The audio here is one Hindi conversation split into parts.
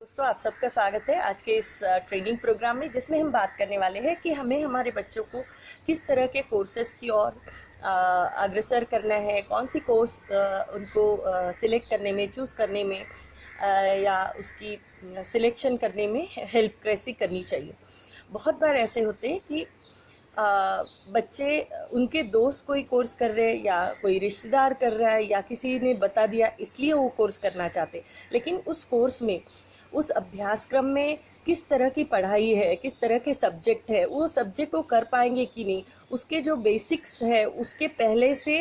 दोस्तों, आप सबका स्वागत है आज के इस ट्रेनिंग प्रोग्राम में, जिसमें हम बात करने वाले हैं कि हमें हमारे बच्चों को किस तरह के कोर्सेज़ की ओर अग्रसर करना है, कौन सी कोर्स उनको सिलेक्ट करने में, चूज़ करने में या उसकी सिलेक्शन करने में हेल्प कैसी करनी चाहिए। बहुत बार ऐसे होते हैं कि बच्चे उनके दोस्त कोई कोर्स कर रहे हैं या कोई रिश्तेदार कर रहा है या किसी ने बता दिया इसलिए वो कोर्स करना चाहते, लेकिन उस कोर्स में, उस अभ्यासक्रम में किस तरह की पढ़ाई है, किस तरह के सब्जेक्ट है, वो सब्जेक्ट को कर पाएंगे कि नहीं, उसके जो बेसिक्स है उसके पहले से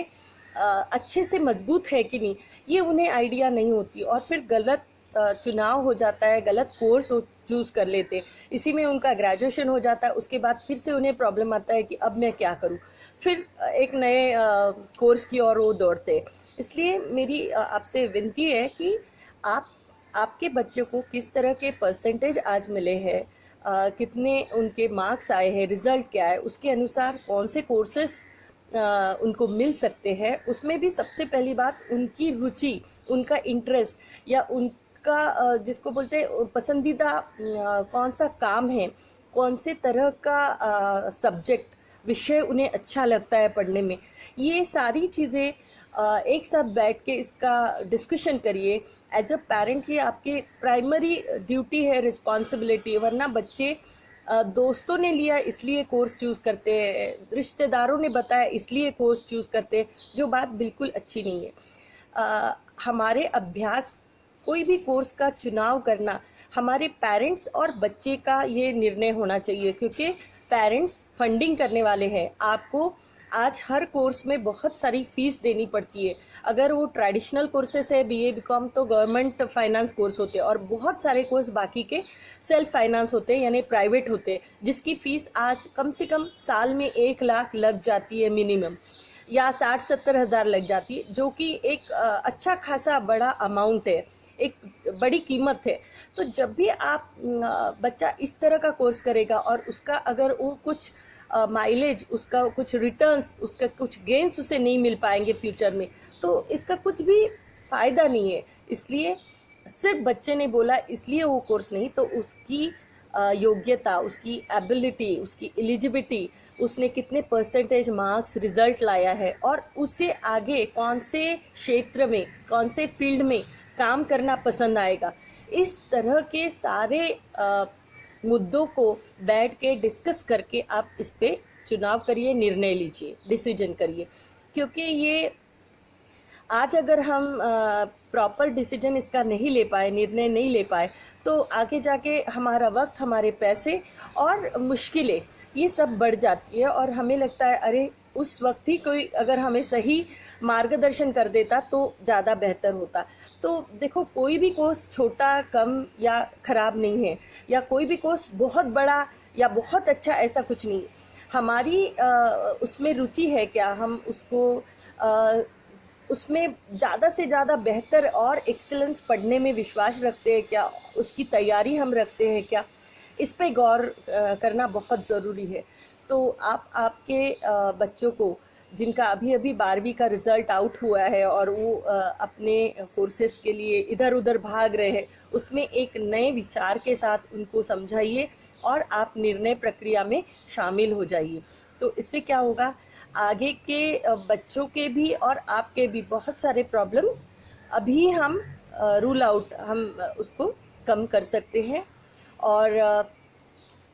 अच्छे से मजबूत है कि नहीं, ये उन्हें आइडिया नहीं होती और फिर गलत चुनाव हो जाता है, गलत कोर्स चूज़ कर लेते, इसी में उनका ग्रेजुएशन हो जाता है। उसके बाद फिर से उन्हें प्रॉब्लम आता है कि अब मैं क्या करूं, फिर एक नए कोर्स की ओर वो दौड़ते। इसलिए मेरी आपसे विनती है कि आपके बच्चों को किस तरह के परसेंटेज आज मिले हैं, कितने उनके मार्क्स आए हैं, रिज़ल्ट क्या है, उसके अनुसार कौन से कोर्सेस उनको मिल सकते हैं। उसमें भी सबसे पहली बात उनकी रुचि, उनका इंटरेस्ट या उनका जिसको बोलते हैं पसंदीदा कौन सा काम है, कौन से तरह का सब्जेक्ट, विषय उन्हें अच्छा लगता है पढ़ने में। ये सारी चीज़ें एक साथ बैठ के इसका डिस्कशन करिए। एज अ पेरेंट ये आपकी प्राइमरी ड्यूटी है, रिस्पॉन्सिबिलिटी। वरना बच्चे दोस्तों ने लिया इसलिए कोर्स चूज़ करते हैं, रिश्तेदारों ने बताया इसलिए कोर्स चूज़ करते हैं, जो बात बिल्कुल अच्छी नहीं है। हमारे अभ्यास, कोई भी कोर्स का चुनाव करना हमारे पेरेंट्स और बच्चे का ये निर्णय होना चाहिए, क्योंकि पेरेंट्स फंडिंग करने वाले हैं। आपको आज हर कोर्स में बहुत सारी फीस देनी पड़ती है। अगर वो ट्रेडिशनल कोर्सेस है, बीए बीकॉम, तो गवर्नमेंट फाइनेंस कोर्स होते हैं, और बहुत सारे कोर्स बाकी के सेल्फ फाइनेंस होते हैं, यानी प्राइवेट होते हैं, जिसकी फ़ीस आज कम से कम साल में 1 लाख लग जाती है मिनिमम, या 60-70 हज़ार लग जाती है, जो कि एक अच्छा खासा बड़ा अमाउंट है, एक बड़ी कीमत है। तो जब भी आप बच्चा इस तरह का कोर्स करेगा और उसका अगर वो कुछ माइलेज, उसका कुछ रिटर्न्स, उसका कुछ गेन्स उसे नहीं मिल पाएंगे फ्यूचर में, तो इसका कुछ भी फ़ायदा नहीं है। इसलिए सिर्फ बच्चे ने बोला इसलिए वो कोर्स नहीं, तो उसकी योग्यता, उसकी एबिलिटी, उसकी एलिजिबिलिटी, उसने कितने परसेंटेज मार्क्स, रिजल्ट लाया है, और उसे आगे कौन से क्षेत्र में, कौन से फील्ड में काम करना पसंद आएगा, इस तरह के सारे मुद्दों को बैठ के डिस्कस करके आप इस पे चुनाव करिए, निर्णय लीजिए, डिसीजन करिए। क्योंकि ये आज अगर हम प्रॉपर डिसीजन इसका नहीं ले पाए, निर्णय नहीं ले पाए, तो आगे जाके हमारा वक्त, हमारे पैसे और मुश्किलें, ये सब बढ़ जाती है, और हमें लगता है अरे उस वक्त ही कोई अगर हमें सही मार्गदर्शन कर देता तो ज़्यादा बेहतर होता। तो देखो, कोई भी कोर्स छोटा, कम या ख़राब नहीं है, या कोई भी कोर्स बहुत बड़ा या बहुत अच्छा, ऐसा कुछ नहीं। हमारी उसमें रुचि है क्या, हम उसको उसमें ज़्यादा से ज़्यादा बेहतर और एक्सीलेंस पढ़ने में विश्वास रखते हैं क्या, उसकी तैयारी हम रखते हैं क्या, इस पे गौर करना बहुत ज़रूरी है। तो आप आपके बच्चों को, जिनका अभी अभी 12वीं का रिज़ल्ट आउट हुआ है और वो अपने कोर्सेज़ के लिए इधर उधर भाग रहे हैं, उसमें एक नए विचार के साथ उनको समझाइए और आप निर्णय प्रक्रिया में शामिल हो जाइए। तो इससे क्या होगा, आगे के बच्चों के भी और आपके भी बहुत सारे प्रॉब्लम्स अभी हम रूल आउट, हम उसको कम कर सकते हैं, और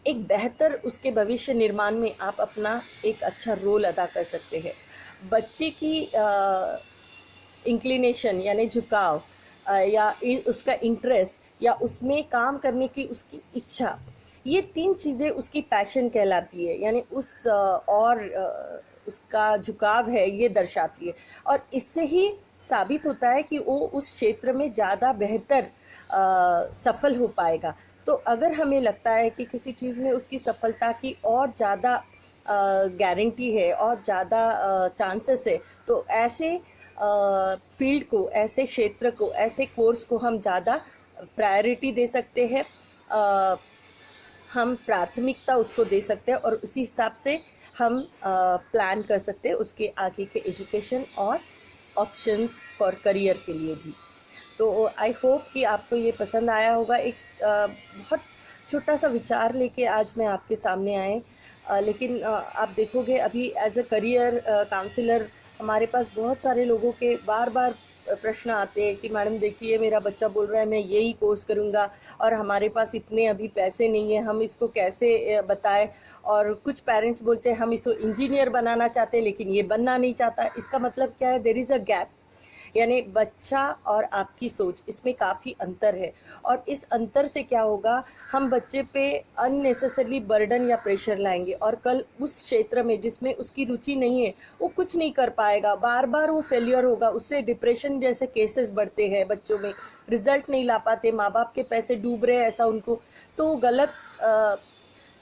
एक बेहतर उसके भविष्य निर्माण में आप अपना एक अच्छा रोल अदा कर सकते हैं। बच्चे की इंक्लिनेशन यानी झुकाव, या उसका इंटरेस्ट, या उसमें काम करने की उसकी इच्छा, ये 3 चीज़ें उसकी पैशन कहलाती है, यानी उसका झुकाव है, ये दर्शाती है, और इससे ही साबित होता है कि वो उस क्षेत्र में ज़्यादा बेहतर सफल हो पाएगा। तो अगर हमें लगता है कि किसी चीज़ में उसकी सफलता की और ज़्यादा गारंटी है और ज़्यादा चांसेस है, तो ऐसे फील्ड को, ऐसे क्षेत्र को, ऐसे कोर्स को हम ज़्यादा प्रायोरिटी दे सकते हैं, हम प्राथमिकता उसको दे सकते हैं, और उसी हिसाब से हम प्लान कर सकते हैं उसके आगे के एजुकेशन और ऑप्शंस फॉर करियर के लिए भी। तो आई होप कि आपको ये पसंद आया होगा। एक बहुत छोटा सा विचार लेके आज मैं आपके सामने आए, लेकिन आप देखोगे अभी एज अ करियर काउंसलर हमारे पास बहुत सारे लोगों के बार बार प्रश्न आते हैं कि मैडम देखिए मेरा बच्चा बोल रहा है मैं यही कोर्स करूँगा और हमारे पास इतने अभी पैसे नहीं है, हम इसको कैसे बताएं। और कुछ पेरेंट्स बोलते हैं हम इसको इंजीनियर बनाना चाहते हैं लेकिन ये बनना नहीं चाहता। इसका मतलब क्या है, देयर इज़ अ गैप, यानी बच्चा और आपकी सोच इसमें काफ़ी अंतर है। और इस अंतर से क्या होगा, हम बच्चे पे अननेसेसरली बर्डन या प्रेशर लाएंगे और कल उस क्षेत्र में जिसमें उसकी रुचि नहीं है वो कुछ नहीं कर पाएगा, बार बार वो फेलियर होगा। उससे डिप्रेशन जैसे केसेस बढ़ते हैं बच्चों में, रिजल्ट नहीं ला पाते, माँ बाप के पैसे डूब रहे हैं ऐसा उनको, तो गलत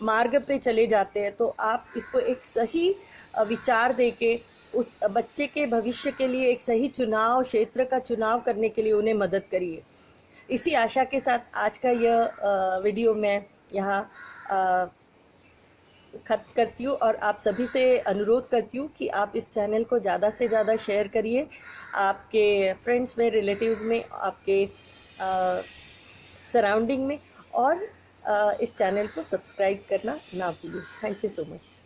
मार्ग पे चले जाते हैं। तो आप इसको एक सही विचार दे के उस बच्चे के भविष्य के लिए एक सही चुनाव, क्षेत्र का चुनाव करने के लिए उन्हें मदद करिए। इसी आशा के साथ आज का यह वीडियो मैं यहाँ खत्म करती हूँ और आप सभी से अनुरोध करती हूँ कि आप इस चैनल को ज़्यादा से ज़्यादा शेयर करिए आपके फ्रेंड्स में, रिलेटिव्स में, आपके सराउंडिंग में, और इस चैनल को सब्सक्राइब करना ना भूलिए। Thank you so much.